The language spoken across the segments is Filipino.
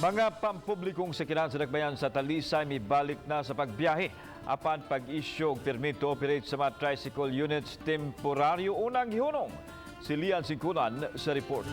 Mga pampublikong sakyanan sa dakbayan sa Talisay mibalik na sa pagbiyahe apan pag-issue og permit to operate sa mga tricycle units temporaryo unang gihunong. Si Lian Singkunan sa report.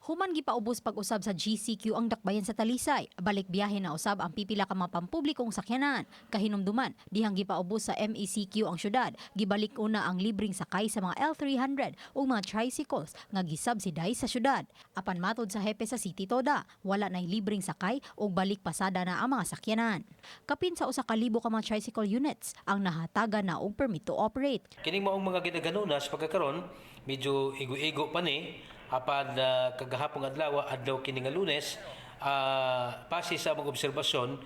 Human gipaubos pag-usab sa GCQ ang dakbayan sa Talisay. Balik biyahe na usab ang pipila ka mga pampublikong sakyanan. Kahinumduman, dihang gipaubos sa MECQ ang syudad. Gibalik una ang libreng sakay sa mga L300 o mga tricycles nga gisubsidize sa syudad. Apan matod sa hepe sa City Toda, wala na'y libreng sakay o balik pasada na ang mga sakyanan. Kapin sa 1,000 ka mga tricycle units ang nahataga na og permit to operate. Kining maong mga ginaganunas pagkakaron medyo igo-igo pa ni apan kagahapon adlaw kini nga Lunes pasi sa mga obserbasyon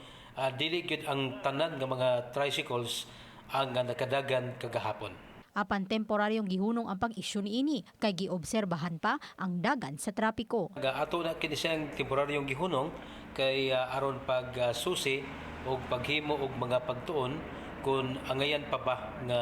dili gyud ang tanan nga mga tricycles ang nakadagan kagahapon. Apan temporaryong gihunong ang pag-issue niini kay giobserbahan pa ang dagan sa trapiko. Ato na kini siyang temporaryong gihunong kay aron pagsusi og paghimo og mga pagtuon kung angayan pa ba nga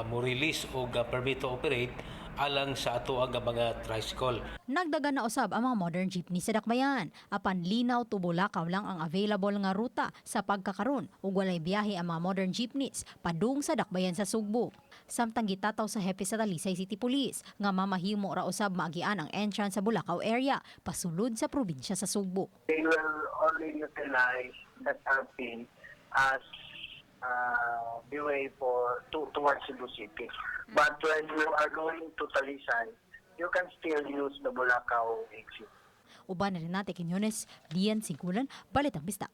mo release og permit to operate alang sa ato ang mga tricycle. Nagdagan na usab ang mga modern jeepney sa dakbayan. Apan linaw tubulakaw lang ang available nga ruta sa pagkakaron ug walay biyahe ang mga modern jeepneys padung sa dakbayan sa Sugbo. Samtang gitataw sa hepe sa Talisay City Police nga mamahimo ra usab maagian ang entrance sa Bulacau area pasulod sa probinsya sa Sugbo. They will only utilize the camping as the way towards Cebu City. But when you are going to Talisay, you can still use the Bulacau exit. Uban na rin natin Quinones, Lian Singkulan, Balitang Bista.